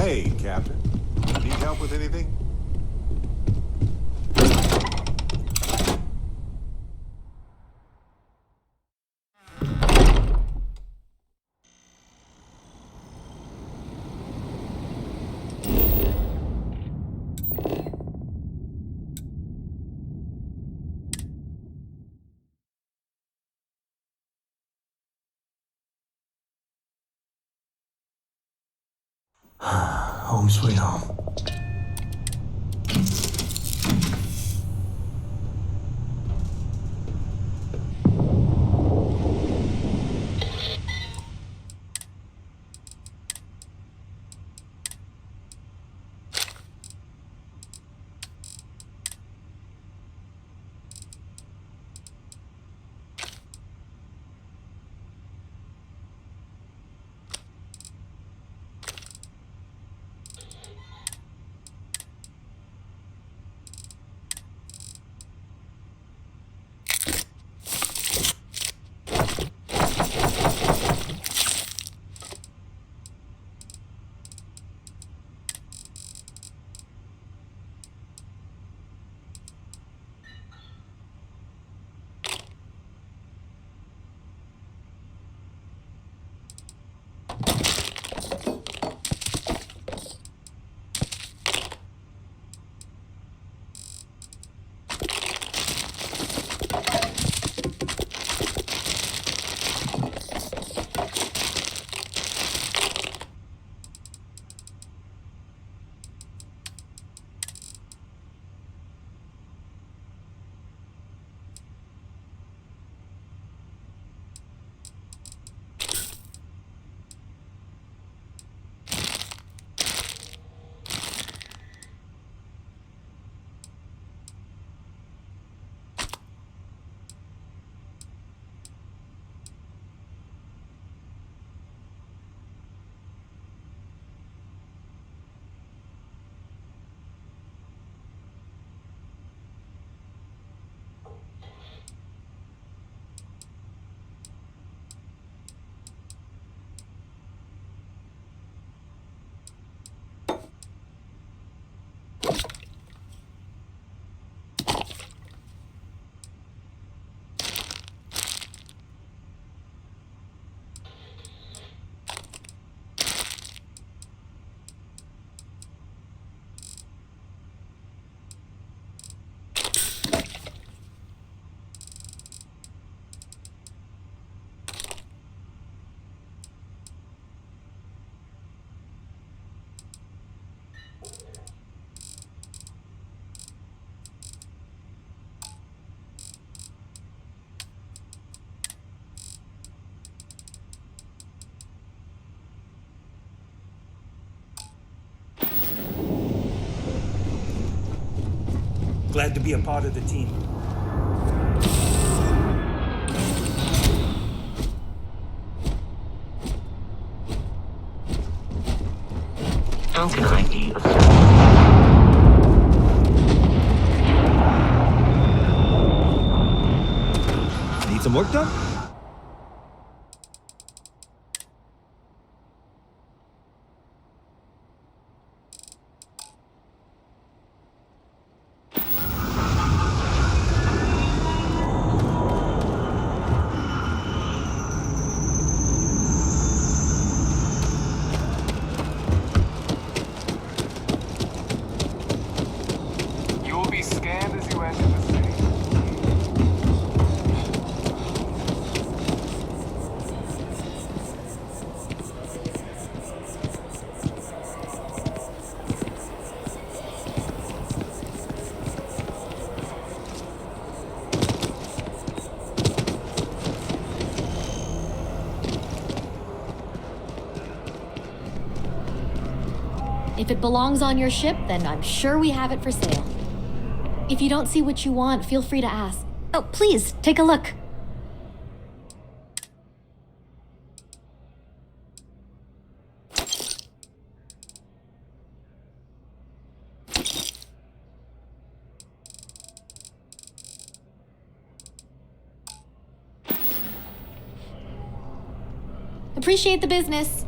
Hey, Captain. Need help with anything? Home sweet home. Glad to be a part of the team. How can I be of service? Need some work done? If it belongs on your ship, then I'm sure we have it for sale. If you don't see what you want, feel free to ask. Oh, please, take a look. Appreciate the business.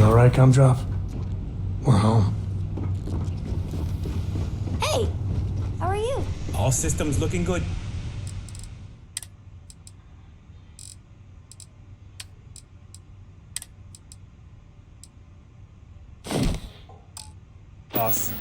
all right, Gumdrop? We're home. Hey, how are you? All systems looking good. Boss.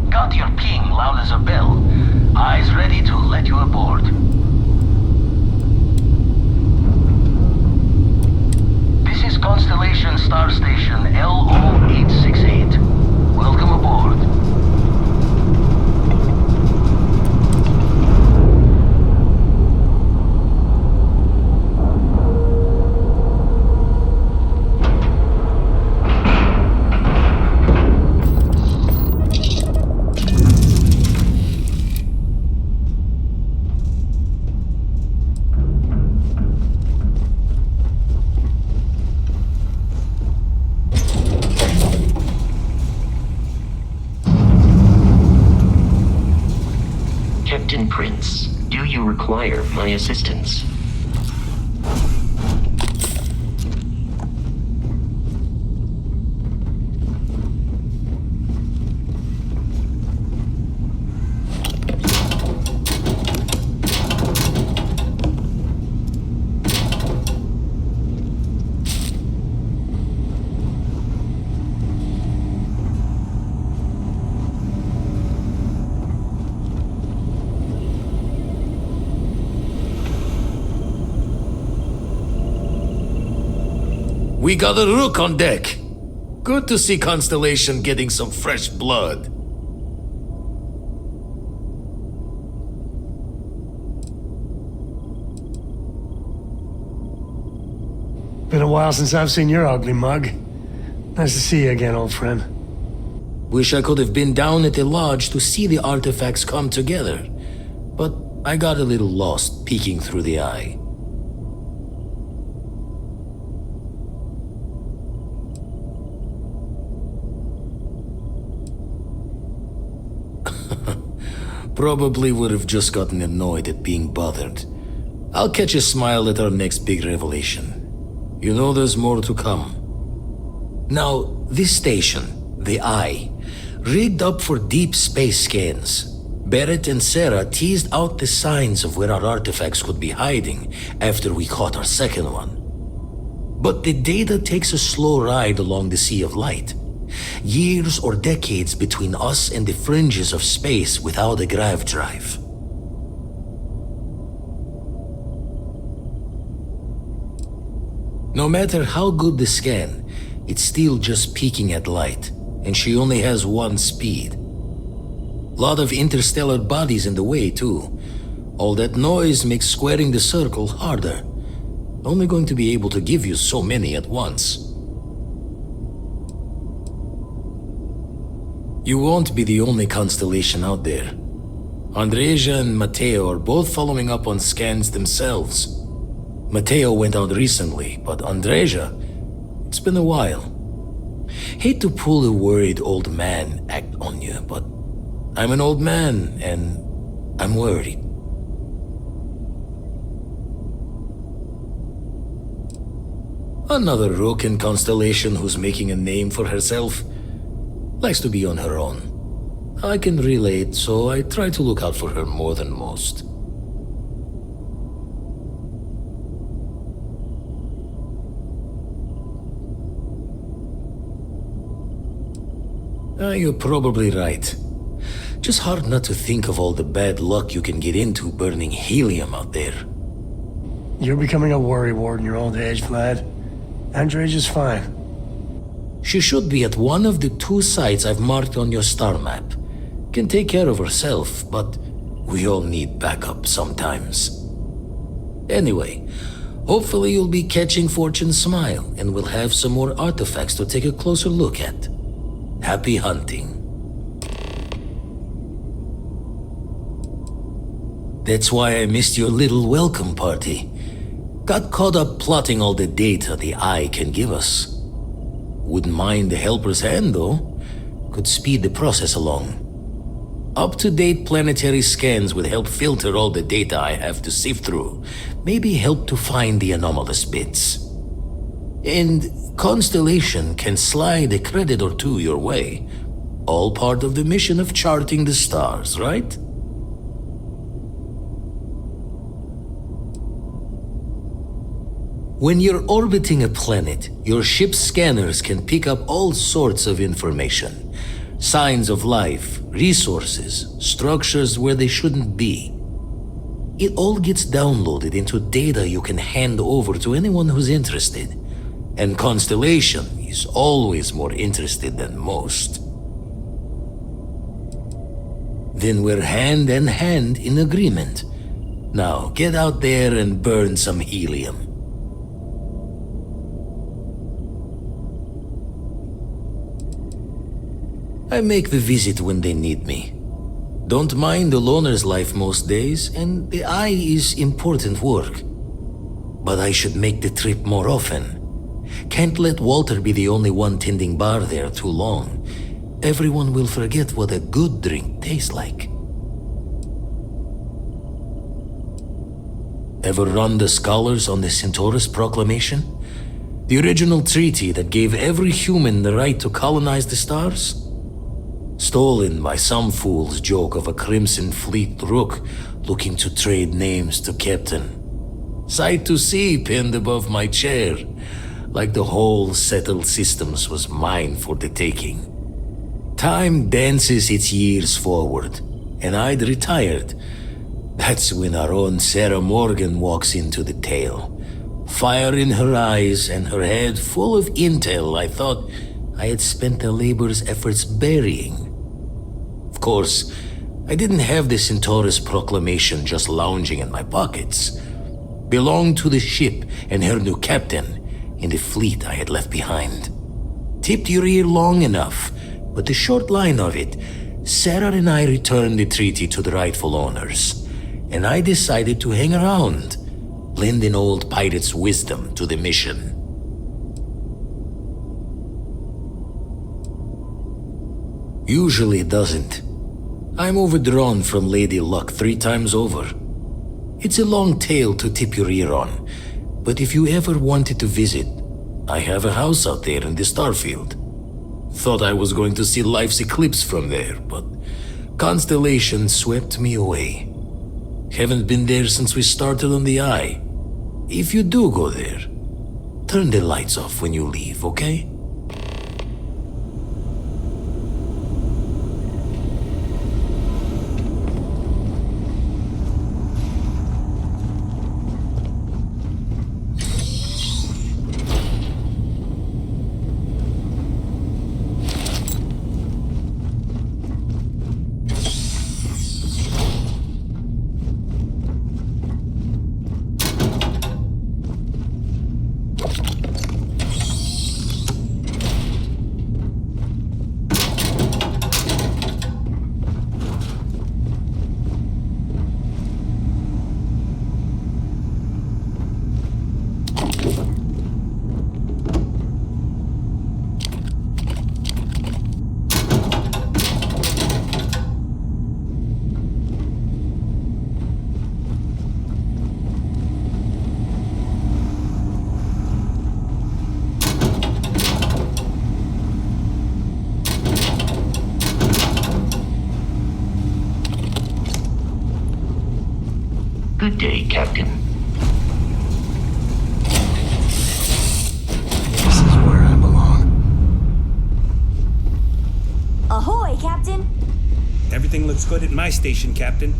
Got your ping loud as a bell. Eyes ready to let you aboard. This is Constellation Star Station LO-868. Welcome aboard. Captain Prince, do you require my assistance? We got a rook on deck. Good to see Constellation getting some fresh blood. Been a while since I've seen your ugly mug. Nice to see you again, old friend. Wish I could have been down at the lodge to see the artifacts come together. But I got a little lost peeking through the eye. Probably would have just gotten annoyed at being bothered. I'll catch a smile at our next big revelation. You know there's more to come. Now, this station, the Eye, rigged up for deep space scans. Barrett and Sarah teased out the signs of where our artifacts could be hiding after we caught our second one. But the data takes a slow ride along the Sea of Light. Years or decades between us and the fringes of space without a grav drive. No matter how good the scan, it's still just peeking at light, and she only has one speed. Lot of interstellar bodies in the way, too. All that noise makes squaring the circle harder. Only going to be able to give you so many at once. You won't be the only constellation out there. Andreja and Matteo are both following up on scans themselves. Matteo went out recently, but Andreja, it's been a while. Hate to pull a worried old man act on you, but I'm an old man and I'm worried. Another Roken constellation who's making a name for herself. Likes to be on her own. I can relate, so I try to look out for her more than most. You're probably right. Just hard not to think of all the bad luck you can get into burning helium out there. You're becoming a worrywart in your old age, Vlad. Andrej is fine. She should be at one of the 2 sites I've marked on your star map. Can take care of herself, but we all need backup sometimes. Anyway, hopefully you'll be catching Fortune's smile, and we'll have some more artifacts to take a closer look at. Happy hunting. That's why I missed your little welcome party. Got caught up plotting all the data the Eye can give us. Wouldn't mind a helper's hand, though. Could speed the process along. Up-to-date planetary scans would help filter all the data I have to sift through. Maybe help to find the anomalous bits. And Constellation can slide a credit or 2 your way. All part of the mission of charting the stars, right? When you're orbiting a planet, your ship's scanners can pick up all sorts of information. Signs of life, resources, structures where they shouldn't be. It all gets downloaded into data you can hand over to anyone who's interested. And Constellation is always more interested than most. Then we're hand in hand in agreement. Now get out there and burn some helium. I make the visit when they need me. Don't mind the loner's life most days, and the Eye is important work. But I should make the trip more often. Can't let Walter be the only one tending bar there too long. Everyone will forget what a good drink tastes like. Ever run the scholars on the Centaurus Proclamation? The original treaty that gave every human the right to colonize the stars? Stolen by some fool's joke of a Crimson Fleet rook looking to trade names to Captain. Sight to see pinned above my chair, like the whole settled systems was mine for the taking. Time dances its years forward, and I'd retired. That's when our own Sarah Morgan walks into the tale. Fire in her eyes and her head full of intel I thought I had spent the labor's efforts burying. Of course, I didn't have the Centaurus Proclamation just lounging in my pockets. Belonged to the ship and her new captain in the fleet I had left behind. Tipped your ear long enough, but the short line of it, Sarah and I returned the treaty to the rightful owners, and I decided to hang around, lend an old pirate's wisdom to the mission. Usually it doesn't. I'm overdrawn from Lady Luck 3 times over. It's a long tale to tip your ear on, but if you ever wanted to visit, I have a house out there in the Starfield. Thought I was going to see life's eclipse from there, but Constellation swept me away. Haven't been there since we started on the Eye. If you do go there, turn the lights off when you leave, okay? Good day, Captain. This is where I belong. A Ahoy, Captain! Everything looks good at my station, Captain.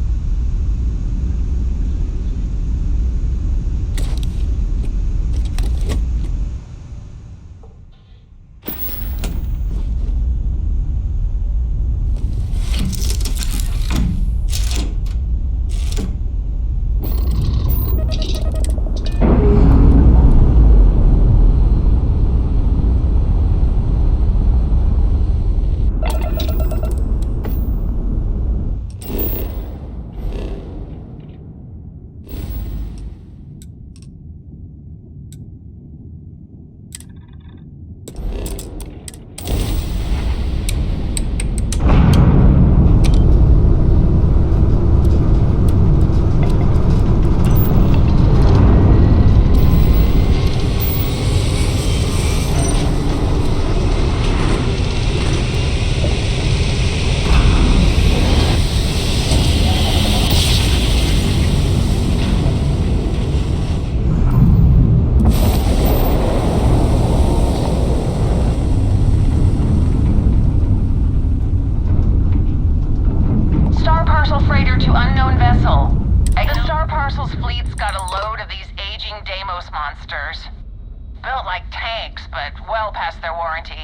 Built like tanks, but well past their warranty.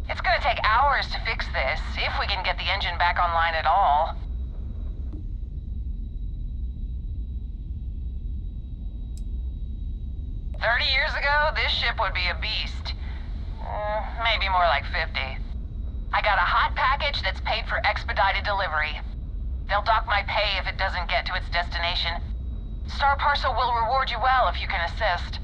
It's gonna take hours to fix this, if we can get the engine back online at all. "30 years ago, this ship would be a beast. Maybe more like 50. I got a hot package that's paid for expedited delivery. They'll dock my pay if it doesn't get to its destination. Star Parcel will reward you well if you can assist."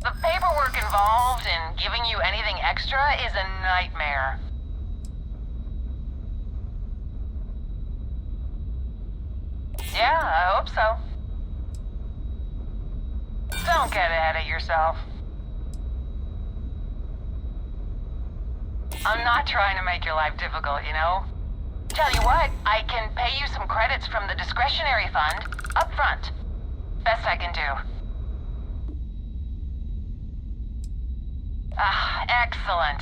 The paperwork involved in giving you anything extra is a nightmare. Yeah, I hope so. Don't get ahead of yourself. I'm not trying to make your life difficult, you know? Tell you what, I can pay you some credits from the discretionary fund up front. Best I can do. Excellent.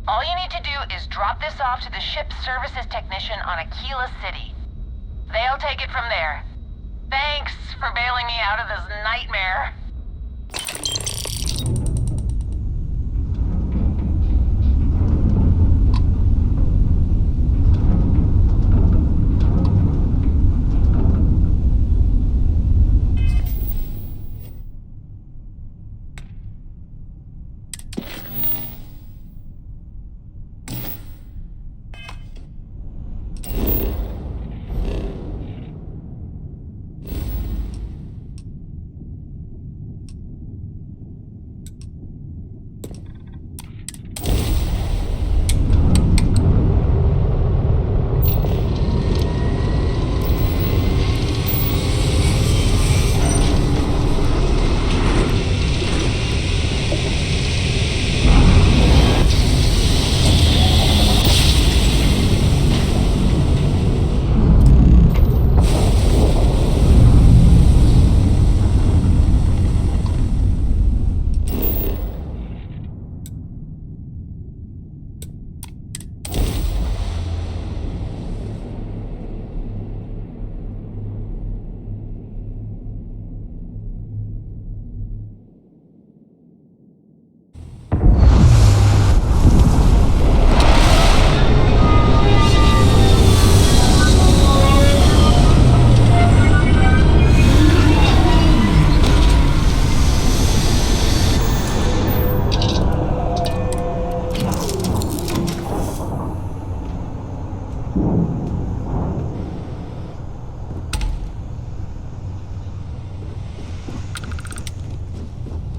All you need to do is drop this off to the ship's services technician on Aquila City. They'll take it from there. Thanks for bailing me out of this nightmare.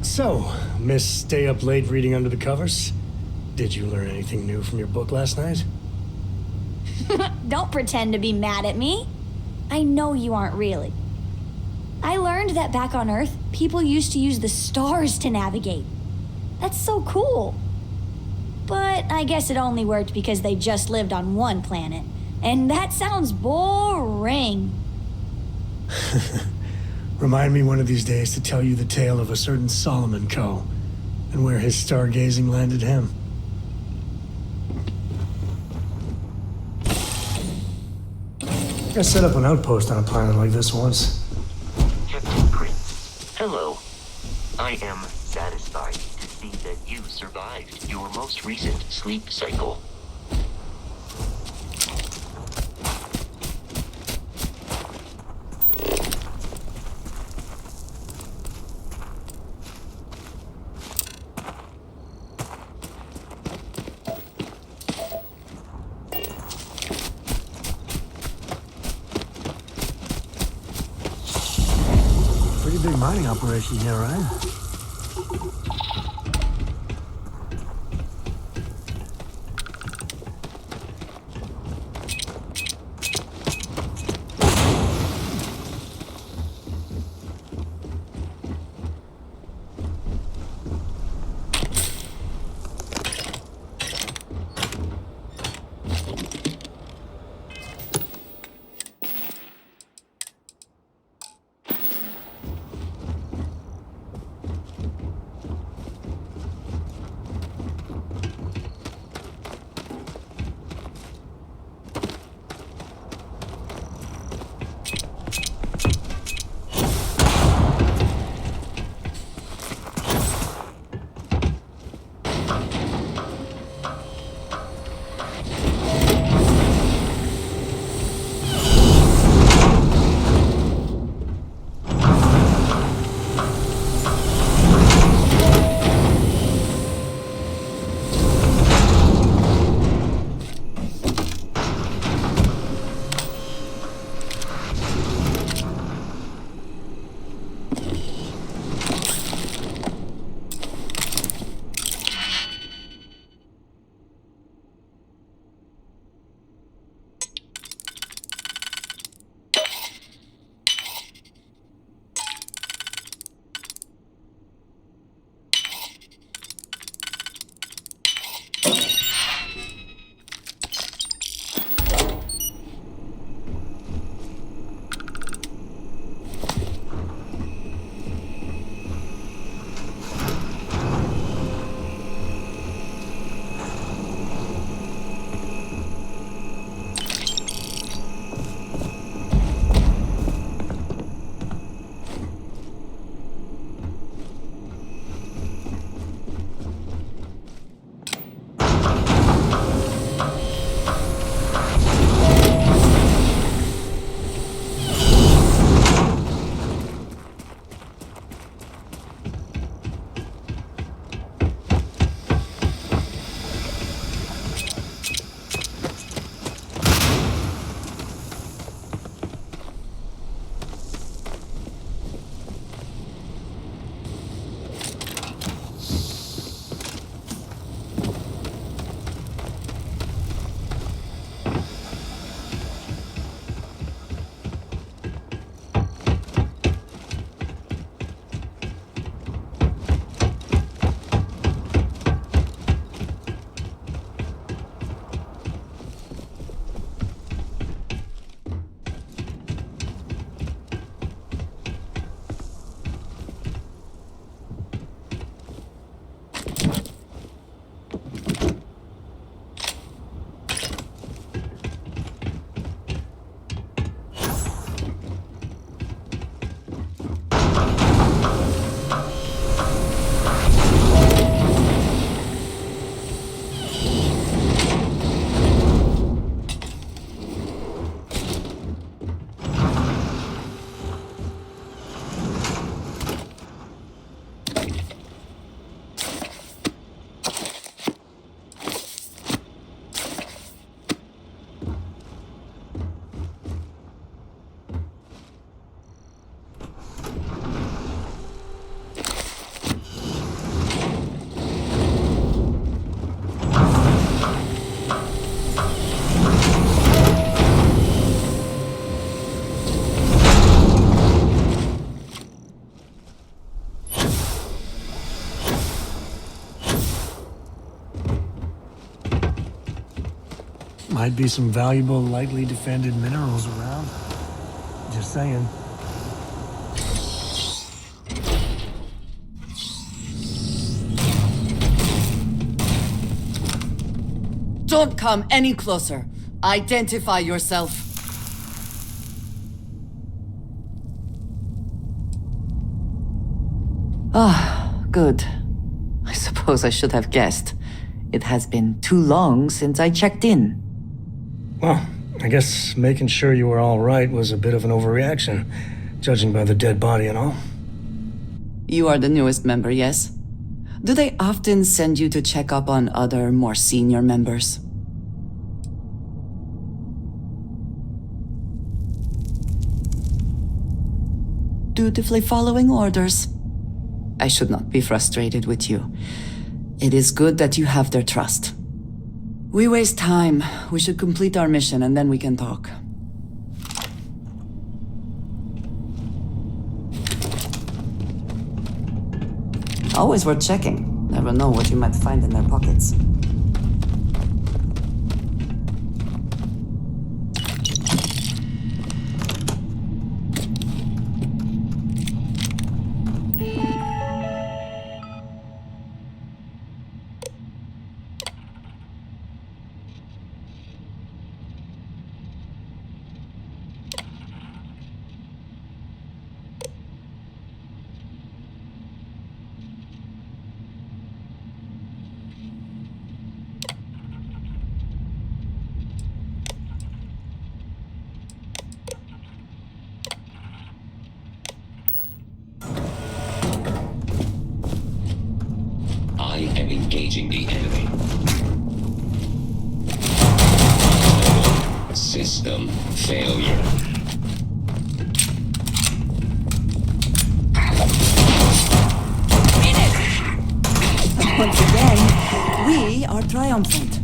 So, Miss Stay Up Late reading under the covers? Did you learn anything new from your book last night? Don't pretend to be mad at me. I know you aren't really. I learned that back on Earth, people used to use the stars to navigate. That's so cool. But I guess it only worked because they just lived on one planet. And that sounds boring. Remind me one of these days to tell you the tale of a certain Solomon Co. and where his stargazing landed him. I set up an outpost on a planet like this once. Captain Prince, hello. I am satisfied to see that you survived your most recent sleep cycle. Pretty big mining operation here, right? Might be some valuable, lightly defended minerals around. Just saying. Don't come any closer. Identify yourself. Ah, good. I suppose I should have guessed. It has been too long since I checked in. Well, I guess making sure you were all right was a bit of an overreaction, judging by the dead body and all. You are the newest member, yes? Do they often send you to check up on other, more senior members? Dutifully following orders. I should not be frustrated with you. It is good that you have their trust. We waste time. We should complete our mission and then we can talk. Always worth checking. Never know what you might find in their pockets. I am engaging the enemy. System failure. Once again, we are triumphant.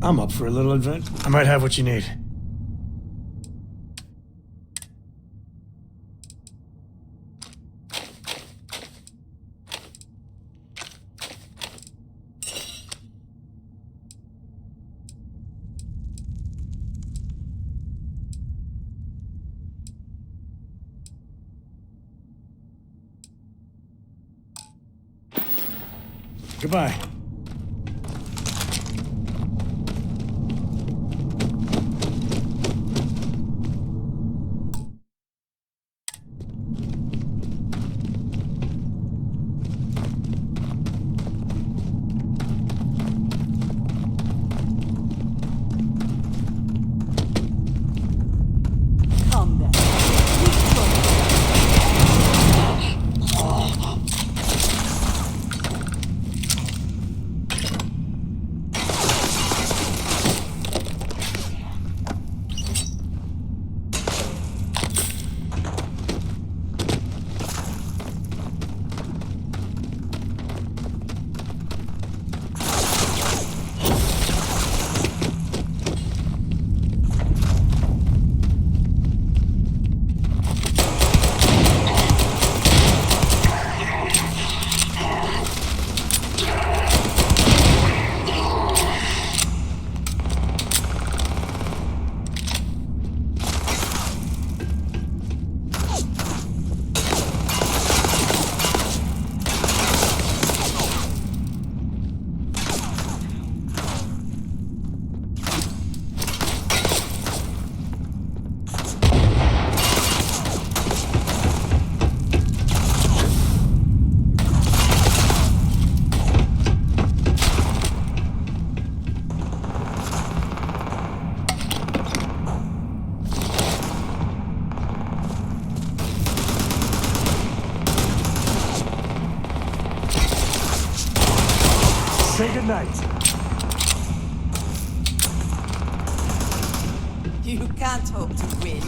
I'm up for a little adventure. I might have what you need. Goodbye. Say goodnight. You can't hope to win.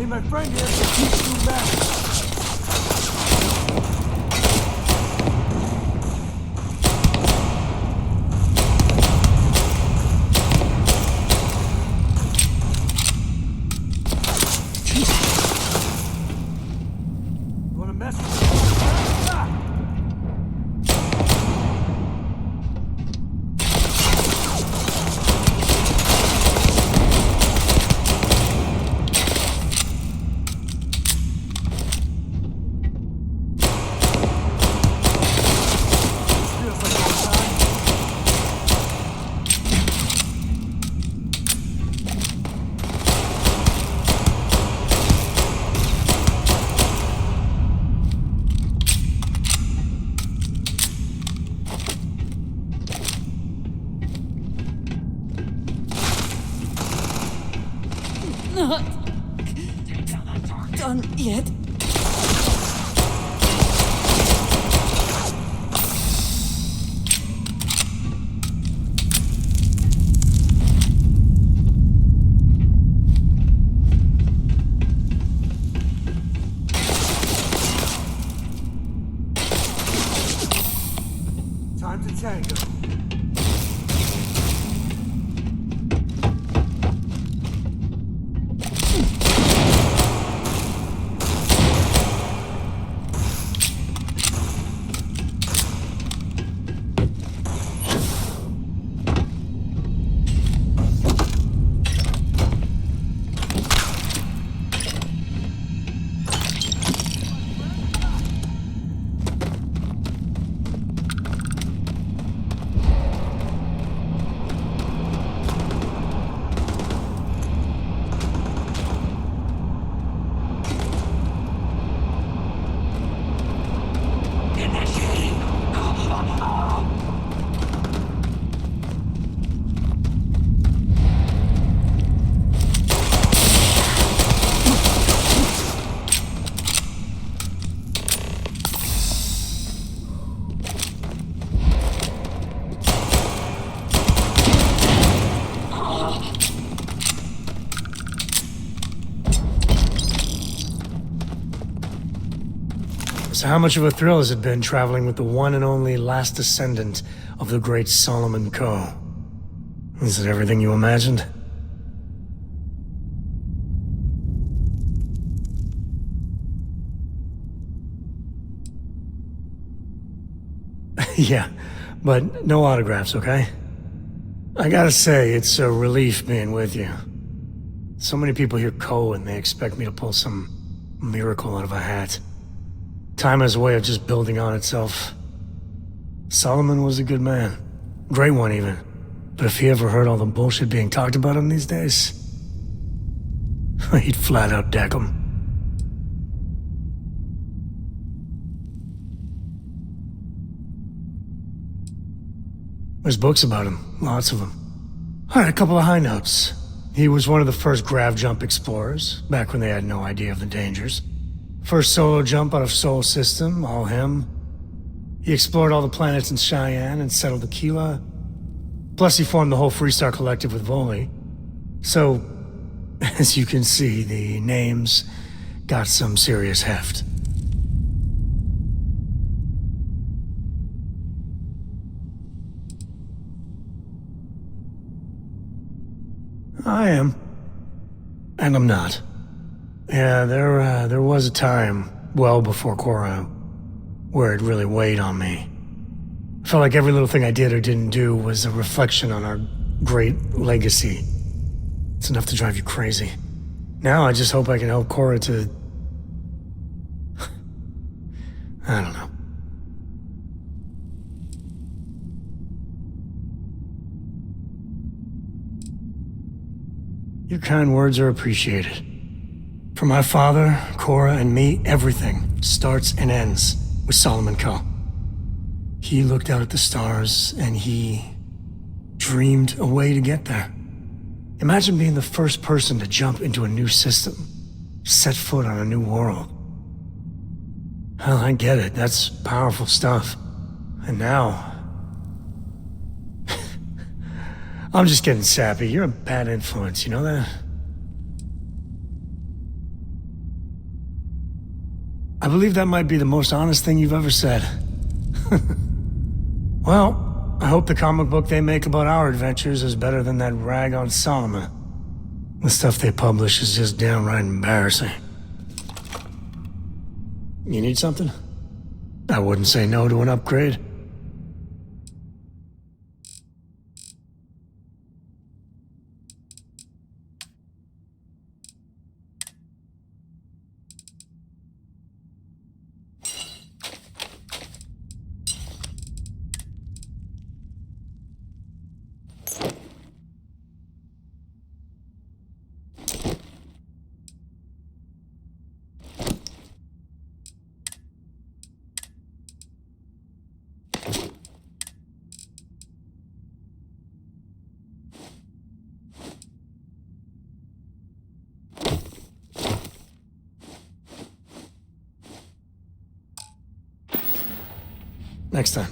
My friend here can teach you back. Wanna mess with me? Take down that target. done yet. Time to tango. So how much of a thrill has it been traveling with the one and only last descendant of the great Solomon Coe? Is it everything you imagined? Yeah, but no autographs, okay? I gotta say, it's a relief being with you. So many people hear Coe and they expect me to pull some miracle out of a hat. Time has a way of just building on itself. Solomon was a good man. Great one, even. But if he ever heard all the bullshit being talked about him these days, he'd flat out deck him. There's books about him, lots of them. Alright, a couple of high notes. He was one of the first grav jump explorers, back when they had no idea of the dangers. First solo jump out of Sol System, all him. He explored all the planets in Cheyenne and settled Aquila. Plus he formed the whole Freestar Collective with Voli. So, as you can see, the names got some serious heft. I am. And I'm not. Yeah, there was a time, well before Cora, where it really weighed on me. I felt like every little thing I did or didn't do was a reflection on our great legacy. It's enough to drive you crazy. Now I just hope I can help Cora to... I don't know. Your kind words are appreciated. For my father, Cora, and me, everything starts and ends with Solomon Coe. He looked out at the stars, and he dreamed a way to get there. Imagine being the first person to jump into a new system, set foot on a new world. Hell, I get it. That's powerful stuff. And now... I'm just getting sappy. You're a bad influence, you know that? I believe that might be the most honest thing you've ever said. Well, I hope the comic book they make about our adventures is better than that rag on Solomon. The stuff they publish is just downright embarrassing. You need something? I wouldn't say no to an upgrade. Next time.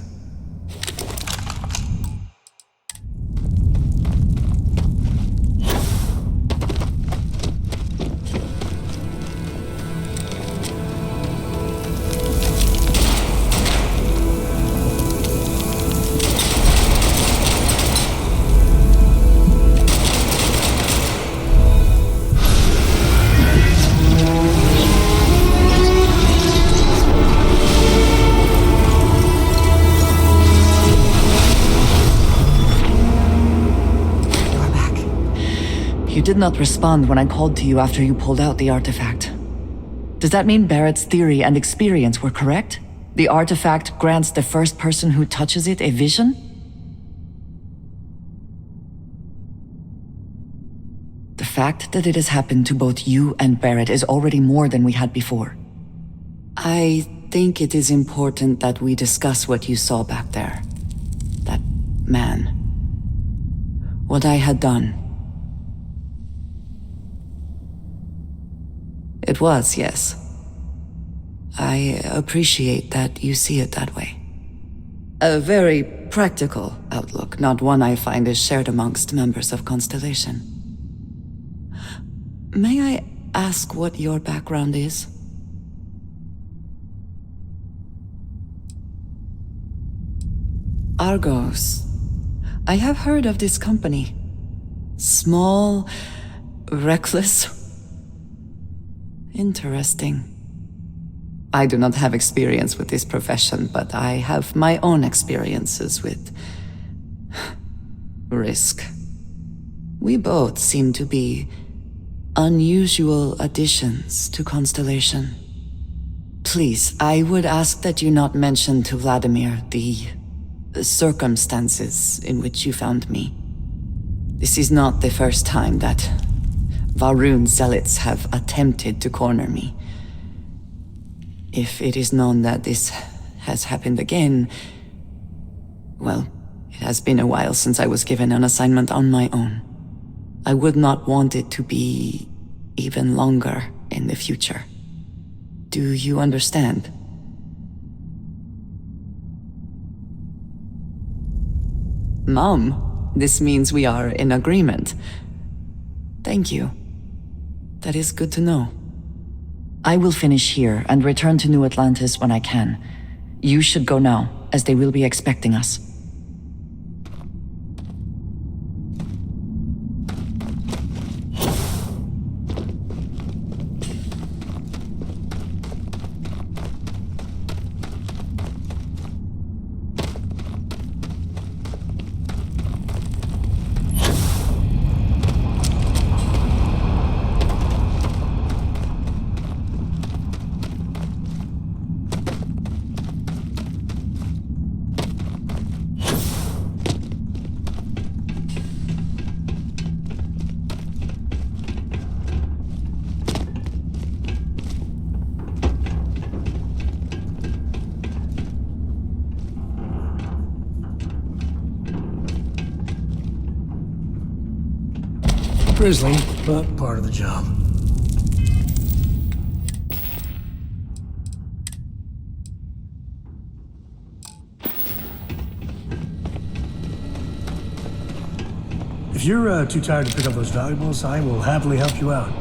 You did not respond when I called to you after you pulled out the artifact. Does that mean Barrett's theory and experience were correct? The artifact grants the first person who touches it a vision? The fact that it has happened to both you and Barrett is already more than we had before. I think it is important that we discuss what you saw back there. That man. What I had done. It was, yes. I appreciate that you see it that way. A very practical outlook, not one I find is shared amongst members of Constellation. May I ask what your background is? Argos. I have heard of this company. Small, reckless. Interesting. I do not have experience with this profession, but I have my own experiences with risk. We both seem to be unusual additions to Constellation. Please, I would ask that you not mention to Vladimir the circumstances in which you found me. This is not the first time that Varun zealots have attempted to corner me. If it is known that this has happened again, well, it has been a while since I was given an assignment on my own. I would not want it to be even longer in the future. Do you understand? Mom, this means we are in agreement. Thank you. That is good to know. I will finish here and return to New Atlantis when I can. You should go now, as they will be expecting us. Grisly, but part of the job. If you're too tired to pick up those valuables, I will happily help you out.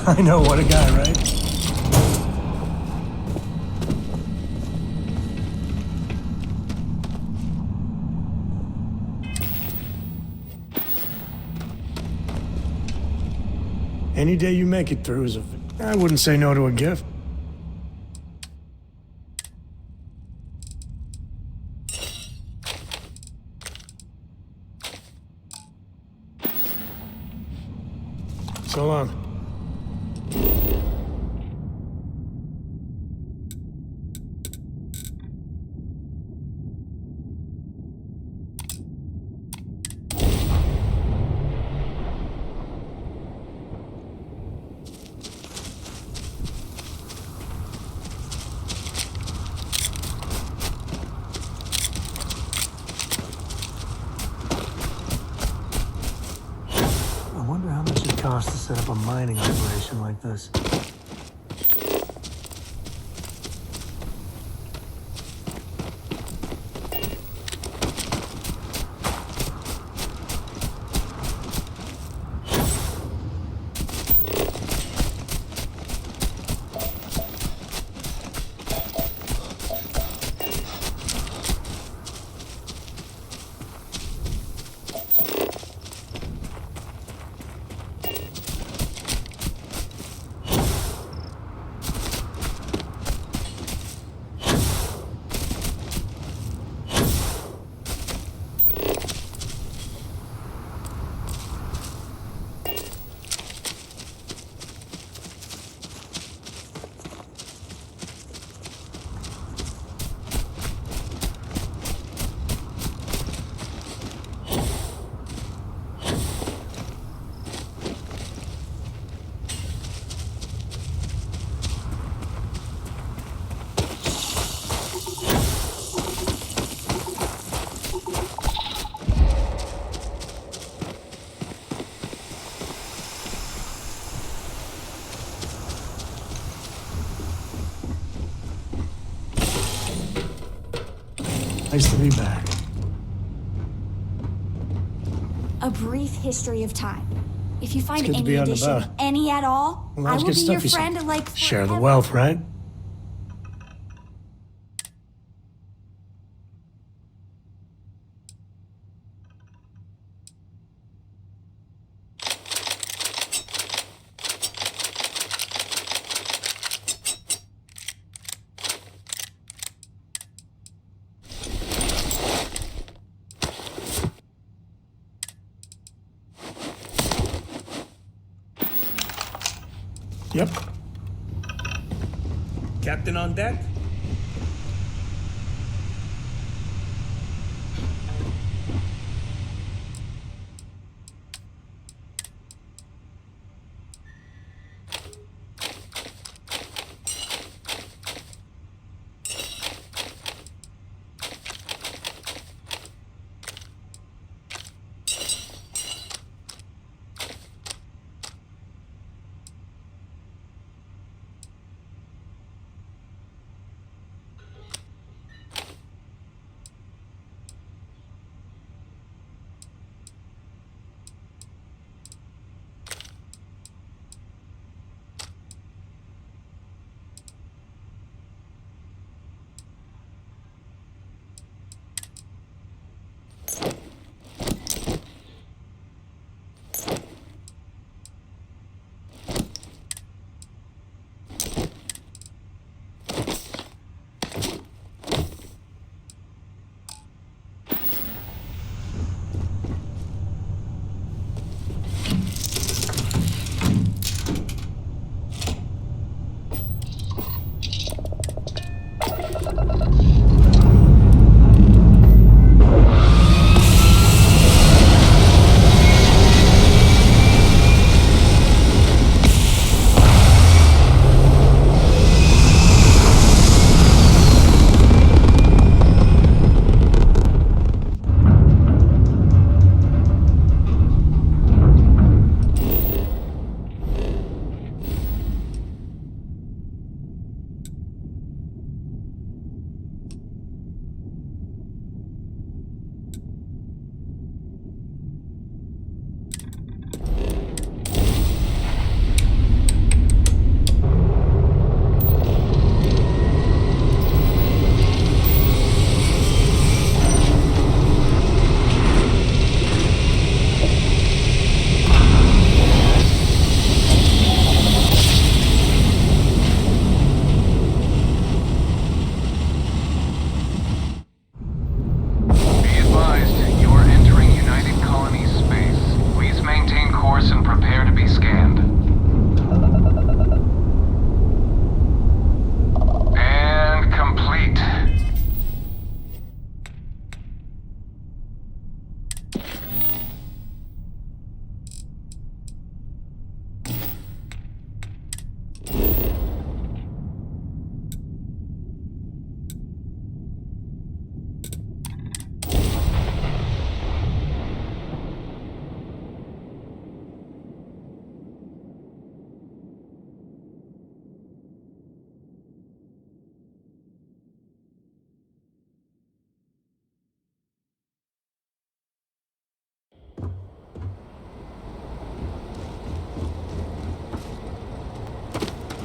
I know, what a guy, right? Any day you make it through is I wouldn't say no to a gift. So long. Cost to set up a mining operation like this. Nice to be back. A brief history of time. If you find good to any be on the edition, boat. any at all, Well, I that's will good be your stuff, you said. friend like Share the forever. wealth, right? Yep. Captain on deck?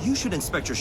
You should inspect your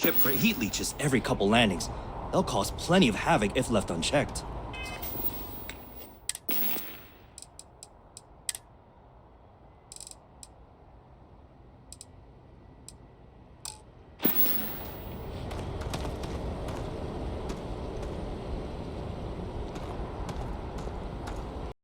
ship for heat leeches every couple landings. They'll cause plenty of havoc if left unchecked.